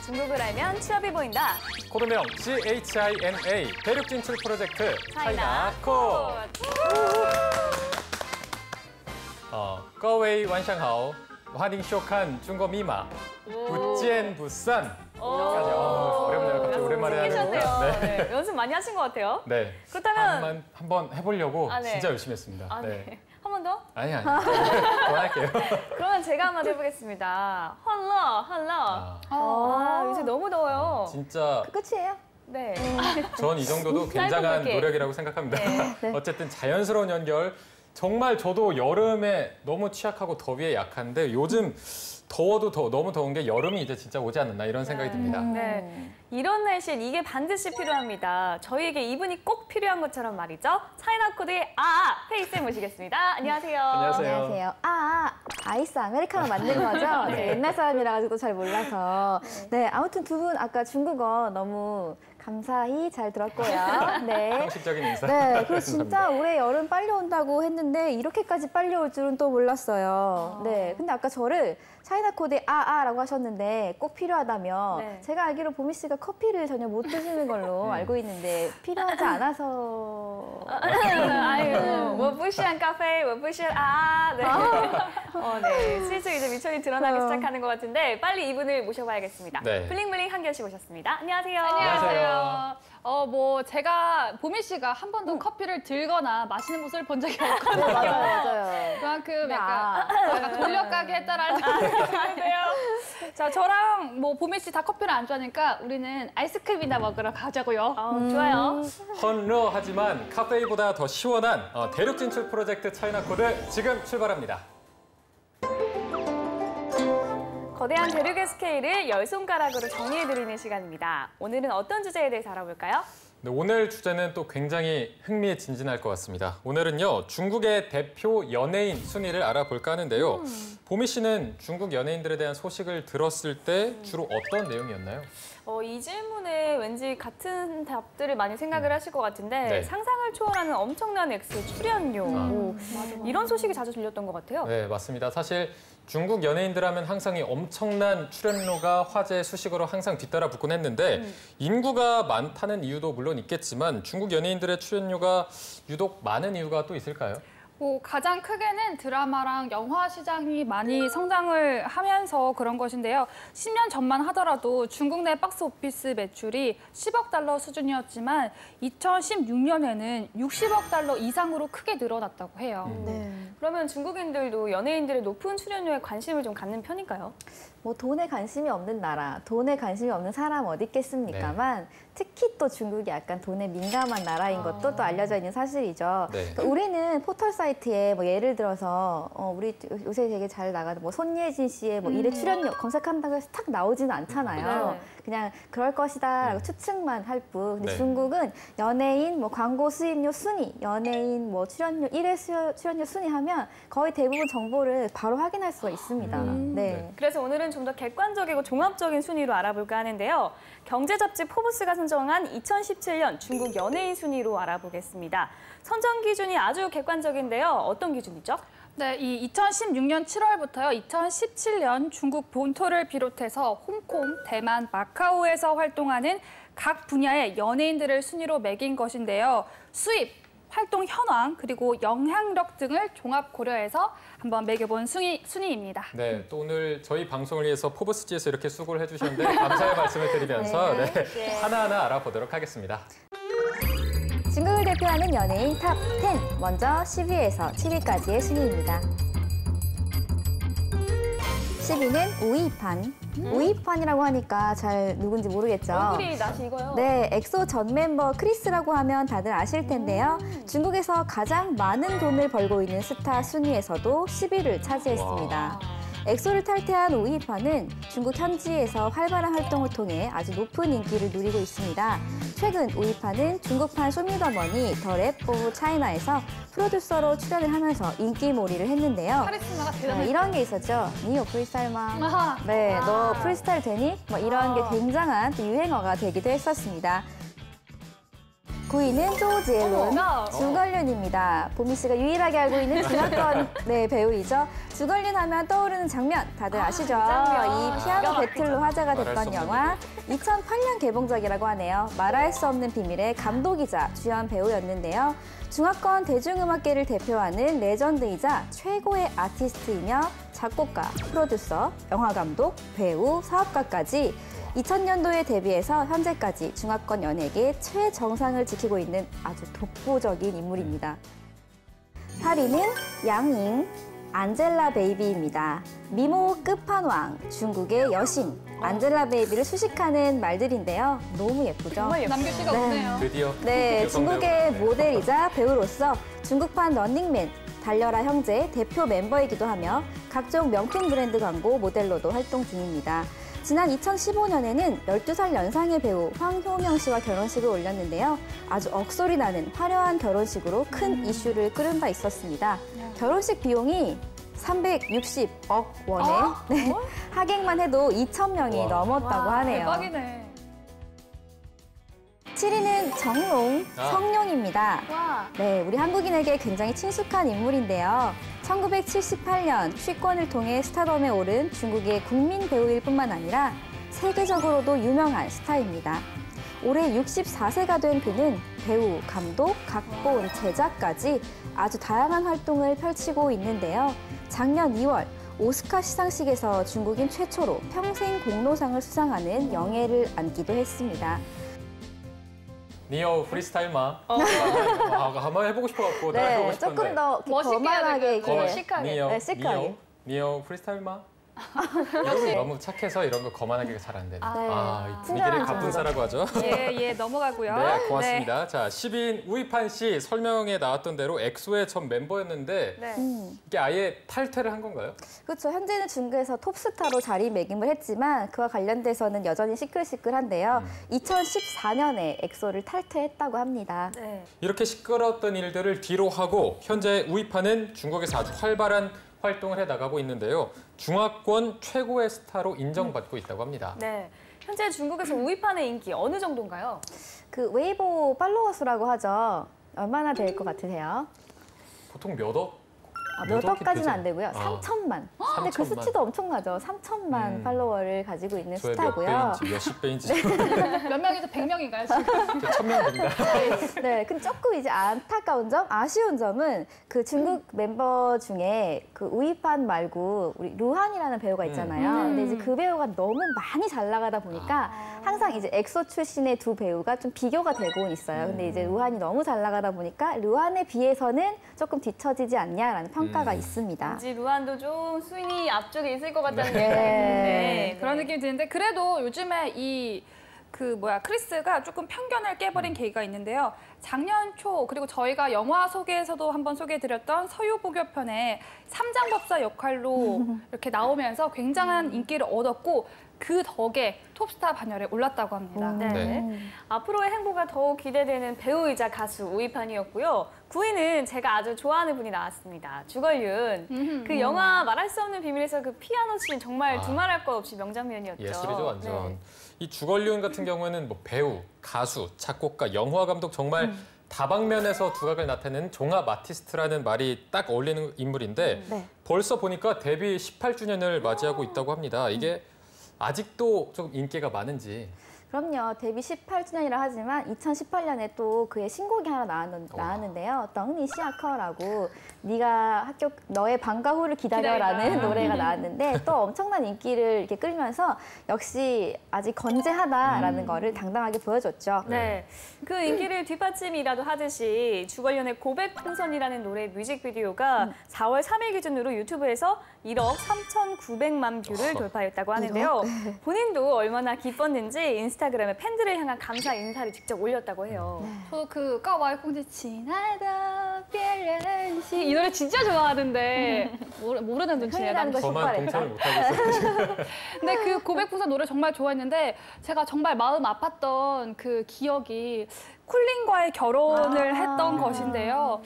중국을 알면 취업이 보인다. 코드명 CHINA 대륙 진출 프로젝트 차이나코. 各位晚上好，欢迎收看中国密码，不见不散。 어렵네요. 갑자기 오랜만에 하는 거니까. 네. 네. 연습 많이 하신 것 같아요. 네. 그렇다면 한번 해보려고 네. 진짜 열심히 했습니다. 네. 한 번 더? 아니. 그만할게요. 그러면 제가 한번 해보겠습니다. 헐러. 요새 너무 더워요. 진짜. 끝이에요? 네. 전 이 정도도 굉장한 노력이라고 생각합니다. 네. 어쨌든 자연스러운 연결. 정말 저도 여름에 너무 취약하고 더위에 약한데 요즘 더워도 너무 더운 게 여름이 이제 진짜 오지 않았나 이런 생각이 듭니다. 네. 이런 날씨엔 이게 반드시 필요합니다. 저희에게 이분이 꼭 필요한 것처럼 말이죠. 차이나코드의 페이스 모시겠습니다. 안녕하세요. 안녕하세요. 아이스 아메리카노 만든 거죠? 네. 옛날 사람이라 가지고 잘 몰라서. 네, 아무튼 두 분 아까 중국어 너무 감사히 잘 들었고요. 네. 형식적인 인사. 네, 그리고 진짜 올해 여름 빨리 온다고 했는데 이렇게까지 빨리 올 줄은 또 몰랐어요. 네, 근데 아까 저를 차이나코드에 라고 하셨는데 꼭 필요하다면 네. 제가 알기로 보미 씨가 커피를 전혀 못 드시는 걸로 알고 있는데 필요하지 않아서. 아유, 我不喜欢咖啡,我不喜欢 네. 네. 슬슬 이제 미천이 드러나기 시작하는 것 같은데 빨리 이분을 모셔봐야겠습니다. 네. 블링블링 한결 씨 모셨습니다. 안녕하세요. 안녕하세요. 뭐 제가 보미 씨가 한 번도 커피를 들거나 마시는 모습을 본 적이 없거든요. 맞아요. 그만큼 약간 돌려가게 했다라는 생각이 드는데요. 자, 저랑 뭐 보미 씨 다 커피를 안 좋아하니까 우리는 아이스크림이나 먹으러 가자고요. 좋아요. 헌러하지만 카페보다 더 시원한 대륙 진출 프로젝트 차이나코드 지금 출발합니다. 거대한 대륙의 스케일을 열 손가락으로 정리해드리는 시간입니다. 오늘은 어떤 주제에 대해서 알아볼까요? 네, 오늘 주제는 또 굉장히 흥미진진할 것 같습니다. 오늘은요, 중국의 대표 연예인 순위를 알아볼까 하는데요. 보미 씨는 중국 연예인들에 대한 소식을 들었을 때 주로 어떤 내용이었나요? 이 질문에 왠지 같은 답들을 많이 생각을 하실 것 같은데 네. 상상을 초월하는 엄청난 액수의 출연료 이런 소식이 자주 들렸던 것 같아요. 네, 맞습니다. 사실 중국 연예인들 하면 항상 이 엄청난 출연료가 화제 수식어로 항상 뒤따라 붙곤 했는데 인구가 많다는 이유도 물론 있겠지만 중국 연예인들의 출연료가 유독 많은 이유가 또 있을까요? 뭐 가장 크게는 드라마랑 영화 시장이 많이 성장을 하면서 그런 것인데요. 10년 전만 하더라도 중국 내 박스 오피스 매출이 10억 달러 수준이었지만 2016년에는 60억 달러 이상으로 크게 늘어났다고 해요. 네. 그러면 중국인들도 연예인들의 높은 출연료에 관심을 좀 갖는 편인가요? 뭐 돈에 관심이 없는 나라, 돈에 관심이 없는 사람 어디 있겠습니까만 특히 또 중국이 약간 돈에 민감한 나라인 것도 또 알려져 있는 사실이죠. 네. 그러니까 우리는 포털 사이트에 뭐 예를 들어서 우리 요새 되게 잘 나가는 뭐 손예진 씨의 뭐 일회 출연료 검색한다고 해서 탁 나오지는 않잖아요. 네. 그냥 그럴 것이다라고 추측만 할 뿐. 근데 네. 중국은 연예인 뭐 광고 수입료 순위, 연예인 뭐 출연료 출연료 순위 하면 거의 대부분 정보를 바로 확인할 수가 있습니다. 네. 그래서 오늘은 좀 더 객관적이고 종합적인 순위로 알아볼까 하는데요. 경제 잡지 포브스가 선정한 2017년 중국 연예인 순위로 알아보겠습니다. 선정 기준이 아주 객관적인데요. 어떤 기준이죠? 네, 이 2016년 7월부터요, 2017년 중국 본토를 비롯해서 홍콩, 대만, 마카오에서 활동하는 각 분야의 연예인들을 순위로 매긴 것인데요. 수입, 활동 현황, 그리고 영향력 등을 종합 고려해서 한번 매겨본 순위입니다. 네, 또 오늘 저희 방송을 위해서 포브스지에서 이렇게 수고를 해주셨는데 감사의 말씀을 드리면서 하나하나 알아보도록 하겠습니다. 중국을 대표하는 연예인 탑 10, 먼저 10위에서 7위까지의 순위입니다. 10위는 우이판. 우이판이라고 하니까 잘 누군지 모르겠죠. 얼굴이 낯이 익어요. 네, 엑소 전 멤버 크리스라고 하면 다들 아실 텐데요. 중국에서 가장 많은 돈을 벌고 있는 스타 순위에서도 10위를 차지했습니다. 엑소를 탈퇴한 우이파는 중국 현지에서 활발한 활동을 통해 아주 높은 인기를 누리고 있습니다. 최근 우이파는 중국판 쇼미더머니 더 랩 오브 차이나에서 프로듀서로 출연을 하면서 인기몰이를 했는데요. 카리스마가 대단해요. 이런 게 있었죠. 니요 프리스타일마? 아하. 네, 너 프리스타일 되니? 뭐 이런 게 굉장한 또 유행어가 되기도 했었습니다. 9위는 조지엘론, 어머나. 주걸륜입니다. 보미 씨가 유일하게 알고 있는 중화권 배우이죠. 주걸륜 하면 떠오르는 장면 다들 아시죠? 장면. 이 피아노 배틀로 화제가 말할 수 됐던 없는 영화 2008년 개봉작이라고 하네요. 말할 수 없는 비밀의 감독이자 주연 배우였는데요. 중화권 대중음악계를 대표하는 레전드이자 최고의 아티스트이며 작곡가, 프로듀서, 영화감독, 배우, 사업가까지 2000년도에 데뷔해서 현재까지 중화권 연예계 최정상을 지키고 있는 아주 독보적인 인물입니다. 8위는 양잉, 안젤라 베이비입니다. 미모 끝판왕, 중국의 여신, 안젤라 베이비를 수식하는 말들인데요. 너무 예쁘죠? 정말 예뻐요. 남규 씨가 네. 오네요. 드디어 네, 여성 중국의 배우. 모델이자 배우로서 중국판 런닝맨, 달려라 형제 대표 멤버이기도 하며 각종 명품 브랜드 광고 모델로도 활동 중입니다. 지난 2015년에는 12살 연상의 배우 황효명 씨와 결혼식을 올렸는데요. 아주 억소리 나는 화려한 결혼식으로 큰 이슈를 끌은 바 있었습니다. 결혼식 비용이 360억 원에 네, 하객만 해도 2,000명이 와. 넘었다고 와, 하네요. 대박이네. 7위는 정롱, 성룡입니다. 와. 네, 우리 한국인에게 굉장히 친숙한 인물인데요. 1978년 취권을 통해 스타덤에 오른 중국의 국민 배우일 뿐만 아니라 세계적으로도 유명한 스타입니다. 올해 64세가 된 그는 배우, 감독, 각본, 제작까지 아주 다양한 활동을 펼치고 있는데요. 작년 2월 오스카 시상식에서 중국인 최초로 평생 공로상을 수상하는 영예를 안기도 했습니다. 니어 프리스타일마. 한번 해보고 싶어갖고 나 해보고 네, 싶은데. 조금 더 멋있게 거만하게 해야 돼요. 이렇게 시크하게. 니어, 네, 시크하게. 니어 프리스타일마. 이런 너무 착해서 이런 거 거만하게 잘 안 되네. 네. 이 분위기를 친절한 갑분싸라고 하죠. 예, 넘어가고요. 네, 고맙습니다. 자, 10인 우이판 씨 설명에 나왔던 대로 엑소의 전 멤버였는데 네. 이게 아예 탈퇴를 한 건가요? 그렇죠. 현재는 중국에서 톱스타로 자리매김을 했지만 그와 관련돼서는 여전히 시끌시끌한데요. 2014년에 엑소를 탈퇴했다고 합니다. 네. 이렇게 시끄러웠던 일들을 뒤로 하고 현재 우이판은 중국에서 아주 활발한 활동을 해나가고 있는데요. 중화권 최고의 스타로 인정받고 있다고 합니다. 네. 현재 중국에서 우이판의 인기 어느 정도인가요? 그 웨이보 팔로워 수라고 하죠. 얼마나 될 것 같으세요? 보통 몇 억? 몇 몇 억이 억까지는 되죠? 안 되고요. 3천만. 근데 그 3천만. 수치도 엄청나죠. 3천만 팔로워를 가지고 있는 저의 몇 스타고요. 배인지 몇십 배인지 몇 명에서 100명인가요, 지금? 1000명 된다. 네, 근데 조금 이제 안타까운 점, 아쉬운 점은 그 중국 멤버 중에 그 우이판 말고 우리 루한이라는 배우가 있잖아요. 근데 이제 그 배우가 너무 많이 잘 나가다 보니까 항상 이제 엑소 출신의 두 배우가 좀 비교가 되고 있어요. 근데 이제 루한이 너무 잘 나가다 보니까 루한에 비해서는 조금 뒤처지지 않냐라는 평가가 있습니다. 왠지 루안도 좀 순위 앞쪽에 있을 것 같다는 네. 생각이 드는데 그런 느낌이 드는데 그래도 요즘에 크리스가 조금 편견을 깨버린 계기가 있는데요. 작년 초 그리고 저희가 영화 소개에서도 한번 소개해드렸던 서유보교편의 삼장법사 역할로 이렇게 나오면서 굉장한 인기를 얻었고 그 덕에 톱스타 반열에 올랐다고 합니다. 네. 네. 앞으로의 행보가 더욱 기대되는 배우이자 가수 우이판이었고요. 9위는 제가 아주 좋아하는 분이 나왔습니다. 주걸륜. 그 영화 말할 수 없는 비밀에서 그 피아노 씬 정말 두말할 것 없이 명장면이었죠. 예술이죠, 완전. 네. 이 주걸륜 같은 경우에는 뭐 배우, 가수, 작곡가, 영화 감독 정말 다방면에서 두각을 나타내는 종합 아티스트라는 말이 딱 어울리는 인물인데 네. 벌써 보니까 데뷔 18주년을 맞이하고 있다고 합니다. 이게 아직도 좀 인기가 많은지. 그럼요. 데뷔 18주년이라 하지만 2018년에 또 그의 신곡이 하나 나왔는데요. 덩니 시아커라고 네가 너의 방과 후를 기다려라는 노래가 나왔는데 또 엄청난 인기를 이렇게 끌면서 역시 아직 건재하다라는 거를 당당하게 보여줬죠. 네. 그 인기를 뒷받침이라도 하듯이 주걸륜의 고백풍선이라는 노래 뮤직비디오가 4월 3일 기준으로 유튜브에서 1억 3,900만 뷰를 돌파했다고 하는데요. 본인도 얼마나 기뻤는지 인스타그램에 팬들을 향한 감사 인사를 직접 올렸다고 해요. 저도 그 까와이 콩지 지나다 별연시 이 노래 진짜 좋아하는데 모르는 눈치네요. 흥이라는 거 저만 족발일까? 동참을 못하고 있어요. 근데 그 고백풍선 노래 정말 좋아했는데 제가 정말 마음 아팠던 그 기억이 쿨링과의 결혼을 했던 것인데요.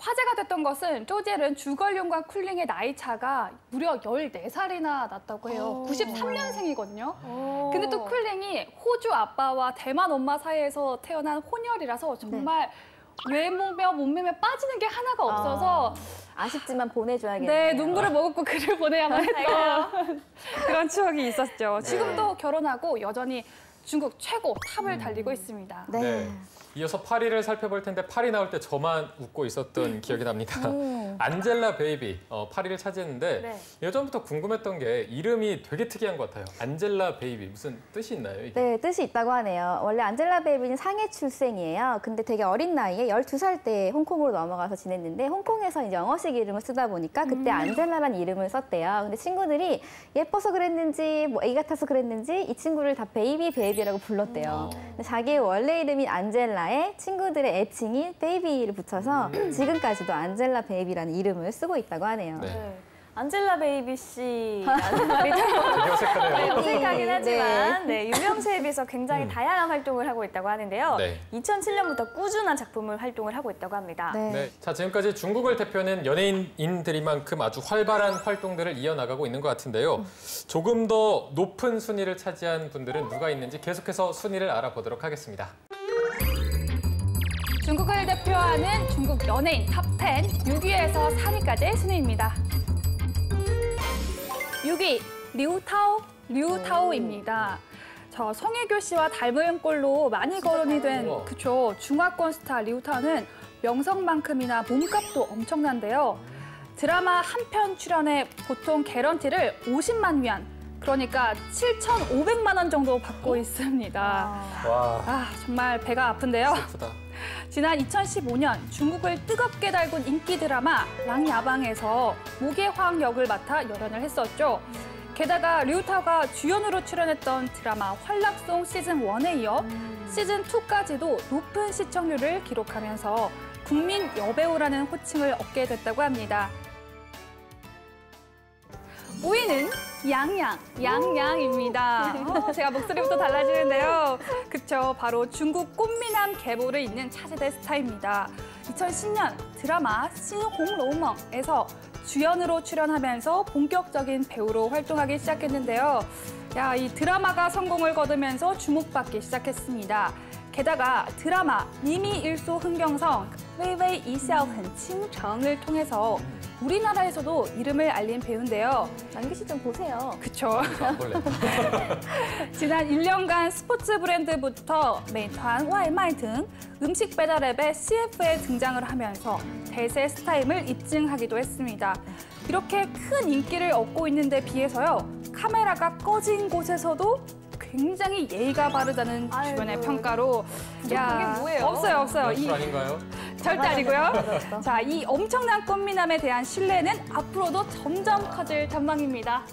화제가 됐던 것은 쪼젤은 주걸륜과 쿨링의 나이 차가 무려 14살이나 났다고 해요. 93년생이거든요. 근데 또 쿨링이 호주 아빠와 대만 엄마 사이에서 태어난 혼혈이라서 정말 외모며 몸매며 빠지는 게 하나가 없어서 아쉽지만 보내줘야겠네요. 네, 눈물을 머금고 글을 보내야만 했던 그런 추억이 있었죠. 지금도 결혼하고 여전히 중국 최고 탑을 달리고 있습니다. 네. 이어서 파리를 살펴볼 텐데 파리 나올 때 저만 웃고 있었던 기억이 납니다. 안젤라 베이비, 파리를 차지했는데 네. 예전부터 궁금했던 게 이름이 되게 특이한 것 같아요. 안젤라 베이비, 무슨 뜻이 있나요? 이게? 네, 뜻이 있다고 하네요. 원래 안젤라 베이비는 상해 출생이에요. 근데 되게 어린 나이에 12살 때 홍콩으로 넘어가서 지냈는데 홍콩에서 이제 영어식 이름을 쓰다 보니까 그때 안젤라라는 이름을 썼대요. 근데 친구들이 예뻐서 그랬는지 뭐 애기 같아서 그랬는지 이 친구를 다 베이비라고 불렀대요. 근데 자기의 원래 이름인 안젤라에 친구들의 애칭인 베이비를 붙여서 지금까지도 안젤라 베이비라는 이름을 쓰고 있다고 하네요. 네. 안젤라 베이비 씨라는 말이 좀 되게 어색하네요. 어색하긴 하지만 유명세에 비해서 굉장히 다양한 활동을 하고 있다고 하는데요. 네. 2007년부터 꾸준한 작품을 활동을 하고 있다고 합니다. 네. 자, 지금까지 중국을 대표하는 연예인들이만큼 아주 활발한 활동들을 이어나가고 있는 것 같은데요. 조금 더 높은 순위를 차지한 분들은 누가 있는지 계속해서 순위를 알아보도록 하겠습니다. 중국을 대표하는 중국 연예인 탑10 6위에서 3위까지의 순위입니다. 6위, 류타오입니다. 저 송혜교 씨와 닮은 꼴로 많이 거론이 된 중화권 스타 류타오는 명성만큼이나 몸값도 엄청난데요. 드라마 한 편 출연에 보통 개런티를 50만 위안, 그러니까 7,500만 원 정도 받고 있습니다. 와, 정말 배가 아픈데요. 슬프다. 지난 2015년 중국을 뜨겁게 달군 인기 드라마 랑야방에서 모계황 역을 맡아 열연을 했었죠. 게다가 류타오가 주연으로 출연했던 드라마 활락송 시즌1에 이어 시즌2까지도 높은 시청률을 기록하면서 국민 여배우라는 호칭을 얻게 됐다고 합니다. 5위는 양양입니다. 제가 목소리부터 달라지는데요. 그쵸, 바로 중국 꽃미남 계보를 잇는 차세대 스타입니다. 2010년 드라마 신홍로우멍에서 주연으로 출연하면서 본격적인 배우로 활동하기 시작했는데요. 이 드라마가 성공을 거두면서 주목받기 시작했습니다. 게다가 드라마 미미 일소 흥경성, 웨이웨이 이샤오 헨칭정을 통해서 우리나라에서도 이름을 알린 배우인데요. 남기 씨 좀 보세요. 그쵸. 안 볼래. 지난 1년간 스포츠 브랜드부터 메이트한, 와이마이 등 음식 배달 앱의 CF에 등장을 하면서 대세 스타임을 입증하기도 했습니다. 이렇게 큰 인기를 얻고 있는데 비해서요, 카메라가 꺼진 곳에서도 굉장히 예의가 바르다는 주변의 평가로 그게 뭐예요? 없어요. 연출 아닌가요? 절대 아니고요. 자, 이 엄청난 꽃미남에 대한 신뢰는 앞으로도 점점 커질 전망입니다.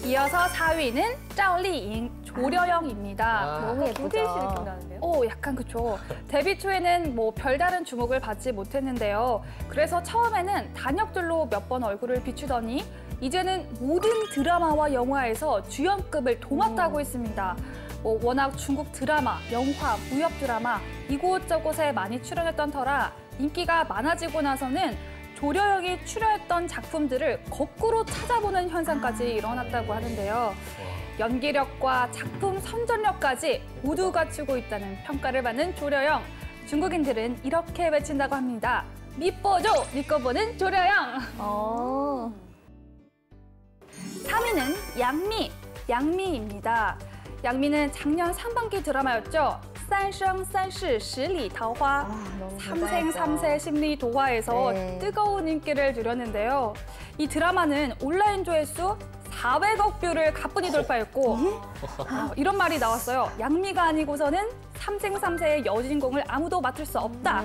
이어서 4위는 짜오리잉, 조려영입니다. 너무 예쁘죠. 김태희 씨 느낌 나는데요? 약간 그쵸. 데뷔 초에는 별다른 주목을 받지 못했는데요. 그래서 처음에는 단역들로 몇 번 얼굴을 비추더니 이제는 모든 드라마와 영화에서 주연급을 도맡아고 있습니다. 워낙 중국 드라마, 영화, 무협 드라마 이곳저곳에 많이 출연했던 터라 인기가 많아지고 나서는 조려영이 출연했던 작품들을 거꾸로 찾아보는 현상까지 일어났다고 하는데요. 연기력과 작품 선전력까지 모두 갖추고 있다는 평가를 받는 조려영. 중국인들은 이렇게 외친다고 합니다. 믿보조, 믿고 보는 조려영. 3위는 양미입니다. 양미는 작년 상반기 드라마였죠. 三生三世十里桃花, 삼생삼세 심리 도화에서 뜨거운 인기를 누렸는데요. 이 드라마는 온라인 조회수 400억 뷰를 가뿐히 돌파했고 이런 말이 나왔어요. 양미가 아니고서는 삼생삼세의 여주인공을 아무도 맡을 수 없다.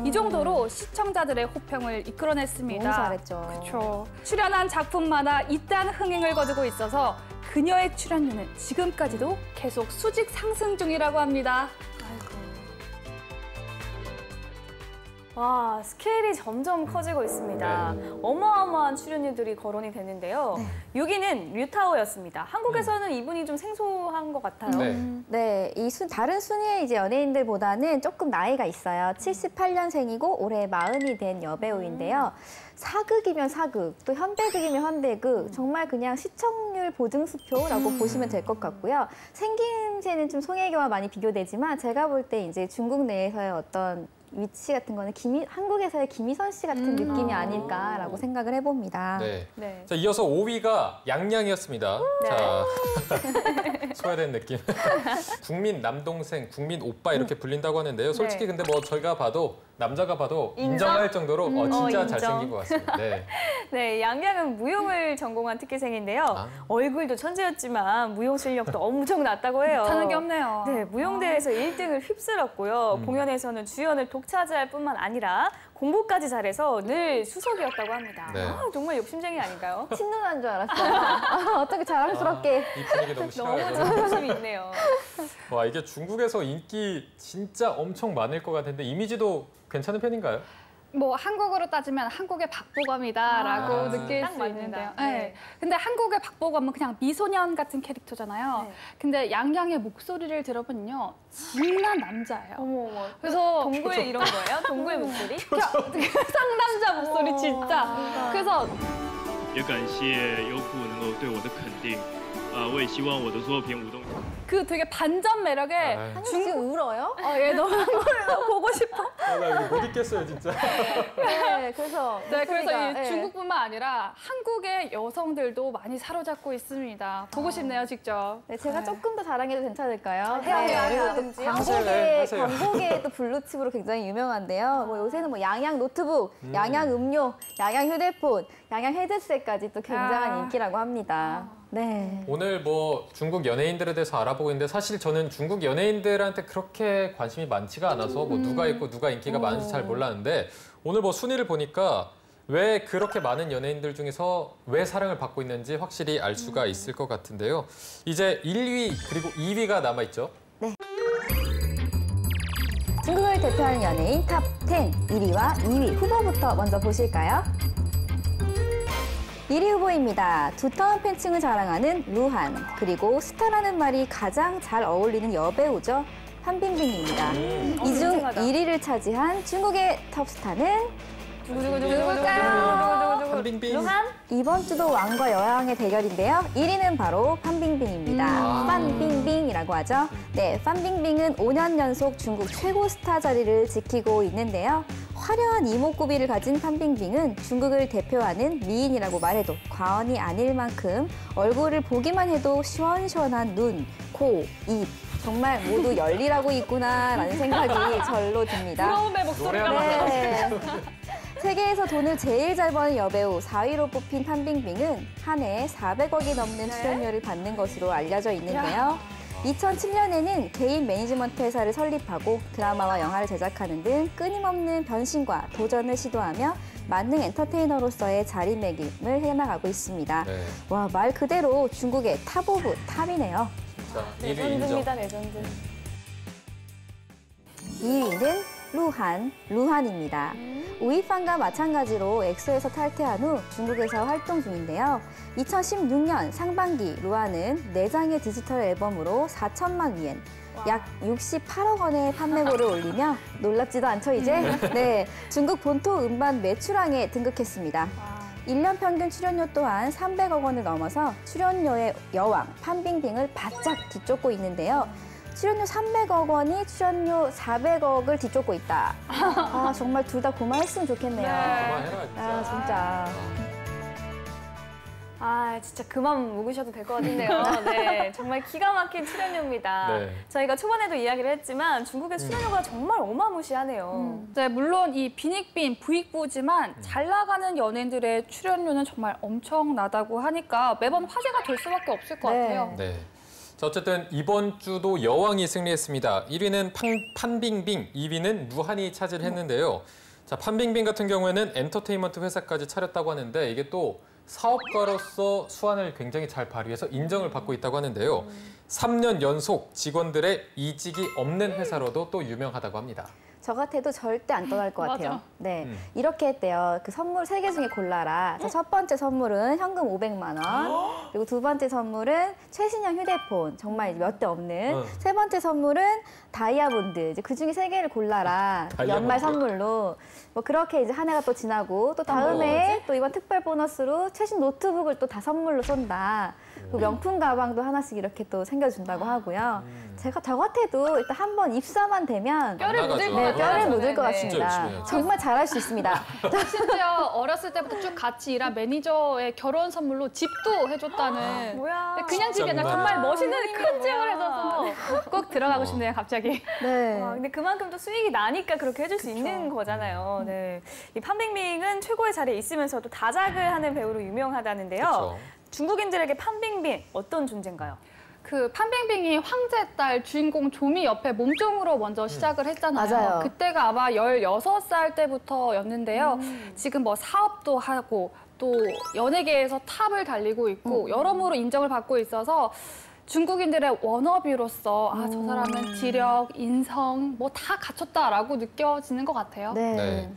이 정도로 시청자들의 호평을 이끌어냈습니다. 너무 잘했죠. 그렇죠. 출연한 작품마다 이딴 흥행을 거두고 있어서 그녀의 출연료는 지금까지도 계속 수직 상승 중이라고 합니다. 와, 스케일이 점점 커지고 있습니다. 어마어마한 출연료들이 거론이 되는데요. 6위는 류타오였습니다. 한국에서는 이분이 좀 생소한 것 같아요. 네, 다른 순위의 이제 연예인들보다는 조금 나이가 있어요. 78년생이고 올해 40이 된 여배우인데요. 사극이면 사극, 또 현대극이면 현대극, 정말 그냥 시청률 보증수표라고 보시면 될 것 같고요. 생김새는 좀 송혜교와 많이 비교되지만 제가 볼 때 이제 중국 내에서의 어떤 위치 같은 거는 한국에서의 김희선 씨 같은 느낌이 아닐까라고 생각을 해봅니다. 네. 자, 이어서 5위가 양양이었습니다. 자, 소외된 느낌. 국민 남동생, 국민 오빠 이렇게 불린다고 하는데요. 솔직히 근데 뭐 저희가 봐도 남자가 봐도 인정할 정도로 진짜 인정. 잘생긴 것 같습니다. 네, 양양은 무용을 전공한 특기생인데요. 얼굴도 천재였지만 무용 실력도 엄청 낮다고 해요. 못하는 게 없네요. 네, 무용대회에서 1등을 휩쓸었고요. 공연에서는 주연을 독차지할 뿐만 아니라 공부까지 잘해서 늘 수석이었다고 합니다. 정말 욕심쟁이 아닌가요? 친누나인 줄 알았어요. 어떻게 자랑스럽게. 이 분위기 너무 싫어요. 너무 자존심이 있네요. 와, 이게 중국에서 인기 진짜 엄청 많을 것 같은데 이미지도 괜찮은 편인가요? 뭐 한국으로 따지면 한국의 박보검이다라고 느낄 딱 수 맞는다. 있는데요. 네. 근데 한국의 박보검은 그냥 미소년 같은 캐릭터잖아요. 근데 양양의 목소리를 들어보면요, 진한 남자예요. 어머. 그래서 동굴 이런 거예요? 동굴 목소리? 상남자 목소리 진짜. 그래서 也感谢优酷能够对我的肯定，我也希望我的作品舞动。 그 되게 반전 매력에 지금 울어요? 얘 너무 보고 싶어. 나 이거 못 있겠어요, 진짜. 네, 그래서 그래서 이 네. 중국뿐만 아니라 한국의 여성들도 많이 사로잡고 있습니다. 보고 싶네요, 직접. 네, 제가 조금 더 자랑해도 괜찮을까요? 해요. 그리고 또 하세요. 광고계 또 블루칩으로 굉장히 유명한데요. 뭐 요새는 뭐 양양 노트북, 양양 음료, 양양 휴대폰, 양양 헤드셋까지 또 굉장한 인기라고 합니다. 네. 오늘 뭐 중국 연예인들에 대해서 알아보고 있는데 사실 저는 중국 연예인들한테 그렇게 관심이 많지가 않아서 뭐 누가 있고 누가 인기가 많은지 잘 몰랐는데 오늘 뭐 순위를 보니까 왜 그렇게 많은 연예인들 중에서 왜 사랑을 받고 있는지 확실히 알 수가 있을 것 같은데요. 이제 1위 그리고 2위가 남아있죠. 중국을 대표하는 연예인 탑 10, 1위와 2위 후보부터 먼저 보실까요? 1위 후보입니다. 두터운 팬층을 자랑하는 루한, 그리고 스타라는 말이 가장 잘 어울리는 여배우죠. 판빙빙입니다. 이 중 굉장하다. 1위를 차지한 중국의 톱스타는 누구누구? 판빙빙. 루한? 이번 주도 왕과 여왕의 대결인데요. 1위는 바로 판빙빙입니다. 판빙빙이라고 하죠. 네, 판빙빙은 5년 연속 중국 최고 스타 자리를 지키고 있는데요. 화려한 이목구비를 가진 판빙빙은 중국을 대표하는 미인이라고 말해도 과언이 아닐 만큼 얼굴을 보기만 해도 시원시원한 눈, 코, 입, 정말 모두 열리라고 있구나라는 생각이 절로 듭니다. 부러움의 목소리가 네. 세계에서 돈을 제일 잘 버는 여배우 4위로 뽑힌 판빙빙은 한 해에 400억이 넘는 출연료를 받는 것으로 알려져 있는데요. 2007년에는 개인 매니지먼트 회사를 설립하고 드라마와 영화를 제작하는 등 끊임없는 변신과 도전을 시도하며 만능 엔터테이너로서의 자리매김을 해나가고 있습니다. 와, 말 그대로 중국의 탑 오브 탑이네요. 자, 1위 인정. 레전드입니다, 레전드. 2위는 루한입니다. 우이판과 마찬가지로 엑소에서 탈퇴한 후 중국에서 활동 중인데요. 2016년 상반기 루한은 4장의 디지털 앨범으로 4천만 위엔, 약 68억 원의 판매고를 올리며 놀랍지도 않죠, 이제? 네, 중국 본토 음반 매출왕에 등극했습니다. 1년 평균 출연료 또한 300억 원을 넘어서 출연료의 여왕 판빙빙을 바짝 뒤쫓고 있는데요. 출연료 300억 원이 출연료 400억을 뒤쫓고 있다. 아, 정말 둘 다 그만했으면 좋겠네요. 그만해라, 진짜. 아, 진짜. 아, 진짜 그만 묵으셔도 될 것 같은데요. 네, 정말 기가 막힌 출연료입니다. 네. 저희가 초반에도 이야기를 했지만 중국의 출연료가 정말 어마무시하네요. 네, 물론 이 빈익빈 부익부지만 잘 나가는 연예인들의 출연료는 정말 엄청나다고 하니까 매번 화제가 될 수밖에 없을 것 네. 같아요. 네. 자, 어쨌든 이번 주도 여왕이 승리했습니다. 1위는 판빙빙, 2위는 루한이 차지를 했는데요. 자, 판빙빙 같은 경우에는 엔터테인먼트 회사까지 차렸다고 하는데 이게 또 사업가로서 수완을 굉장히 잘 발휘해서 인정을 받고 있다고 하는데요. 3년 연속 직원들의 이직이 없는 회사로도 또 유명하다고 합니다. 저 같아도 절대 안 떠날 것 같아요. 맞아. 네, 이렇게 했대요. 그 선물 3개 중에 골라라. 첫 번째 선물은 현금 500만 원. 그리고 두 번째 선물은 최신형 휴대폰, 정말 몇 대 없는. 세 번째 선물은 다이아몬드. 이제 그 중에 3개를 골라라. 연말 선물로. 뭐 그렇게 이제 한 해가 또 지나고 또 다음에 또 이번 특별 보너스로 최신 노트북을 또 다 선물로 쏜다. 그 명품 가방도 하나씩 이렇게 또 챙겨준다고 하고요. 제가 저 같아도 일단 한번 입사만 되면 뼈를 묻을 것 네, 같아요. 뼈를 묻을 것 네. 같습니다. 정말 잘할 수 있습니다. 심지어 어렸을 때부터 쭉 같이 일한 매니저의 결혼 선물로 집도 해줬다는. 뭐야. 그냥 집이 아니라 정말 멋있는 큰 집을 해줘서 꼭 들어가고 싶네요, 갑자기. 네. 와, 근데 그만큼 또 수익이 나니까 그렇게 해줄 수 있는 거잖아요. 네. 이 판빙빙은 최고의 자리에 있으면서도 다작을 하는 배우로 유명하다는데요. 그쵸. 중국인들에게 판빙빙 어떤 존재인가요? 그 판빙빙이 황제 딸 주인공 조미 옆에 몸종으로 먼저 시작을 했잖아요. 맞아요. 그때가 아마 16살 때부터였는데요. 지금 뭐 사업도 하고 또 연예계에서 탑을 달리고 있고 여러모로 인정을 받고 있어서 중국인들의 워너비로서 아, 저 사람은 지력, 인성 뭐 다 갖췄다라고 느껴지는 것 같아요. 네. 네.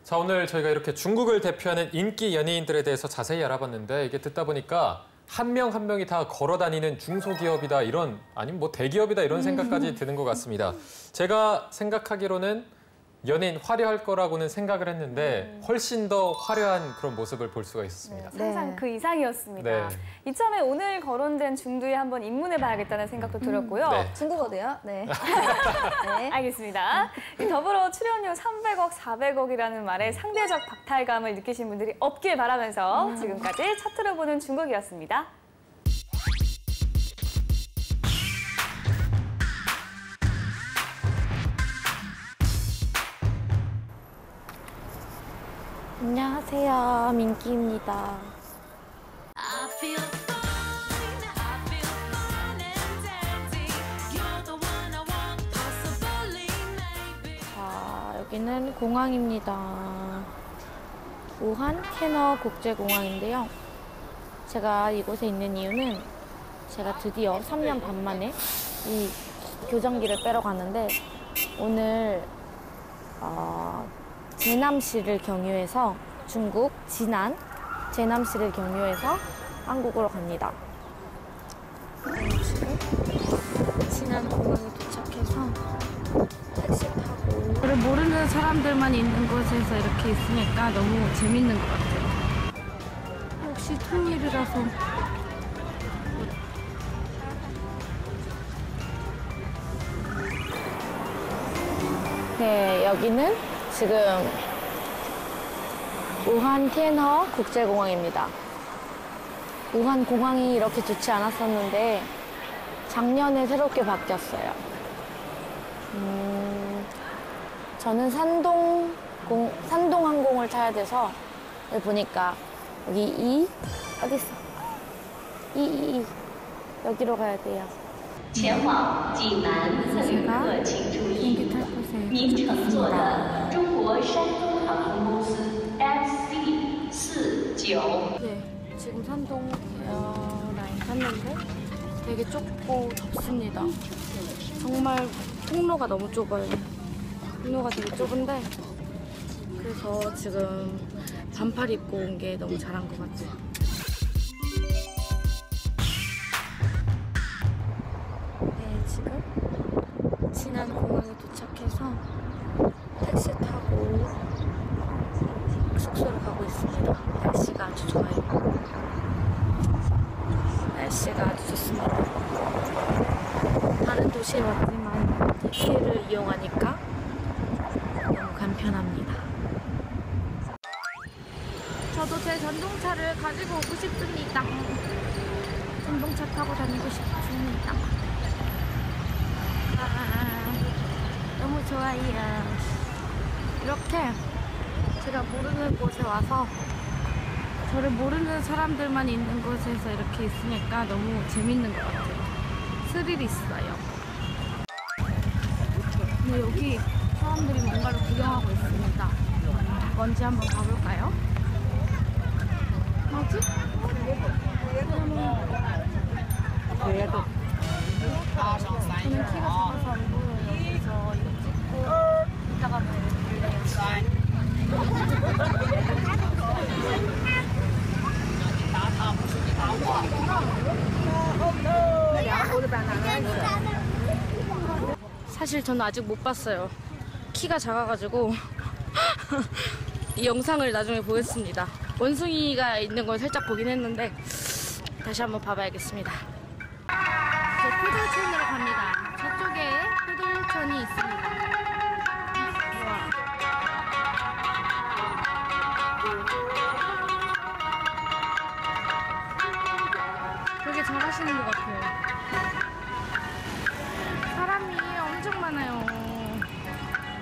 자, 오늘 저희가 이렇게 중국을 대표하는 인기 연예인들에 대해서 자세히 알아봤는데 이게 듣다 보니까 한 명 한 명이 다 걸어 다니는 중소기업이다 이런 아니면 뭐 대기업이다 이런 생각까지 드는 것 같습니다. 제가 생각하기로는 연예인 화려할 거라고는 생각을 했는데 훨씬 더 화려한 그런 모습을 볼 수가 있었습니다. 상상 네. 그 이상이었습니다. 네. 이참에 오늘 거론된 중두에 한번 입문해봐야겠다는 생각도 들었고요. 네. 중국어도요? 네. 네. 알겠습니다. 더불어 출연료 300억, 400억이라는 말에 상대적 박탈감을 느끼신 분들이 없길 바라면서 지금까지 차트로 보는 중국이었습니다. 안녕하세요, 민기입니다. I feel fine, I feel fine and dandy. You're the one I want, possibly, maybe. 자, 여기는 공항입니다. 우한 캐너 국제공항인데요. 제가 이곳에 있는 이유는 제가 드디어 3년 반 만에 이 교정기를 빼러 갔는데 오늘 제남시를 경유해서 중국 진안 제남시를 경유해서 한국으로 갑니다. 지금 진안 공항에 도착해서 택시 타고 저를 모르는 사람들만 있는 곳에서 이렇게 있으니까 너무 재밌는 것 같아요. 혹시 토요일이라서 네, 여기는 지금 우한 티엔허 국제공항입니다. 우한 공항이 이렇게 좋지 않았었는데 작년에 새롭게 바뀌었어요. 저는 산동항공을 타야 돼서 여기 보니까 여기 어디 있어? 여기로 가야 돼요. 前往济南次旅客请注意，您乘坐的中国山东航空公司 FC49。 네, 지금 산동 에어라인 탔는데 되게 좁고 덥습니다. 정말 통로가 너무 좁아요. 통로가 되게 좁은데 그래서 지금 반팔 입고 온 게 너무 잘한 것 같아요. 네, 지금 진안 공항에 도착해서 택시 타고 숙소로 가고 있습니다. 날씨가 아주 좋아요. 날씨가 아주 좋습니다. 다른 도시에 왔지만 택시를 이용하니까 너무 간편합니다. 저도 제 전동차를 가지고 오고 싶습니다. 전동차 타고 다니고 싶습니다. 너무 좋아요. 이렇게 제가 모르는 곳에 와서 저를 모르는 사람들만 있는 곳에서 이렇게 있으니까 너무 재밌는 것 같아요. 스릴 있어요. 근데 여기 사람들이 뭔가를 구경하고 있습니다. 뭔지 한번 가볼까요? 뭐지? 저는 키가 작아서 안 보여요. 그래서 이거 찍고 사실 저는 아직 못 봤어요. 키가 작아가지고 이 영상을 나중에 보겠습니다. 원숭이가 있는 걸 살짝 보긴 했는데 다시 한번 봐봐야겠습니다. 저 표돌촌으로 갑니다. 저쪽에 표돌촌이 있습니다. 우와. 되게 잘하시는 것 같아요. 사람이 엄청 많아요.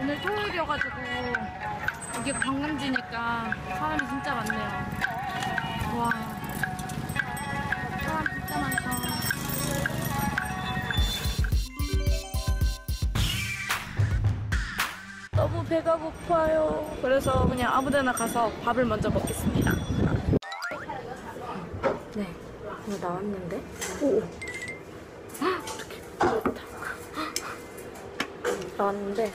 오늘 토요일이어가지고 이게 관광지니까 사람이 진짜 많네요. 와, 사람 진짜 많다. 너무 배가 고파요. 그래서 그냥 아무데나 가서 밥을 먼저 먹겠습니다. 네, 이거 나왔는데. 오, 어떡해, 좋다. 나왔는데.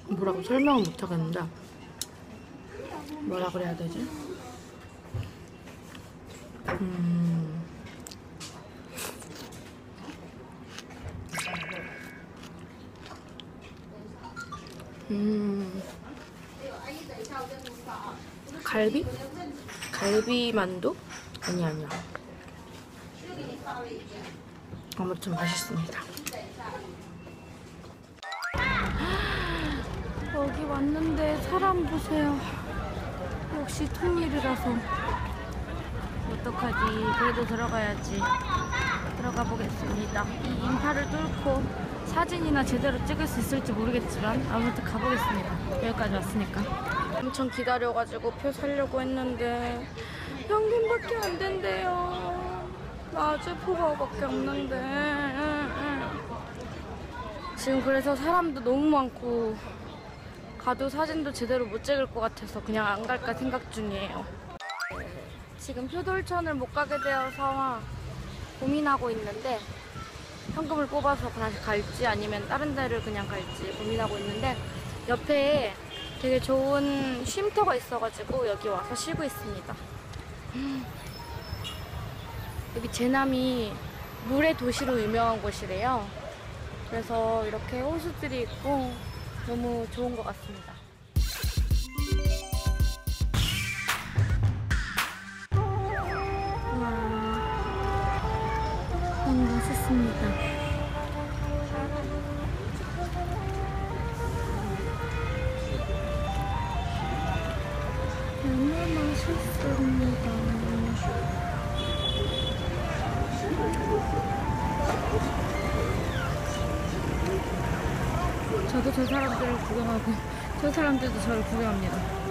뭐라고 설명은 못 하겠는데 뭐라 그래야 되지? 갈비? 갈비만두? 아니야. 아무튼 맛있습니다. 여기 왔는데 사람 보세요. 역시 토요일이라서 어떡하지? 그래도 들어가야지. 들어가 보겠습니다. 이 인파를 뚫고 사진이나 제대로 찍을 수 있을지 모르겠지만 아무튼 가보겠습니다. 여기까지 왔으니까. 엄청 기다려가지고 표 사려고 했는데 현금밖에 안 된대요. 낮에 표가밖에 없는데. 지금 그래서 사람도 너무 많고 가도 사진도 제대로 못 찍을 것 같아서 그냥 안 갈까 생각 중이에요. 지금 표돌천을 못 가게 되어서 고민하고 있는데 현금을 뽑아서 다시 갈지 아니면 다른 데를 그냥 갈지 고민하고 있는데 옆에 되게 좋은 쉼터가 있어가지고 여기 와서 쉬고 있습니다. 여기 제남이 물의 도시로 유명한 곳이래요. 그래서 이렇게 호수들이 있고 너무 좋은 것 같습니다. 와, 너무 멋있습니다. 너무 멋있습니다. 저도 저 사람들을 구경하고 저 사람들도 저를 구경합니다.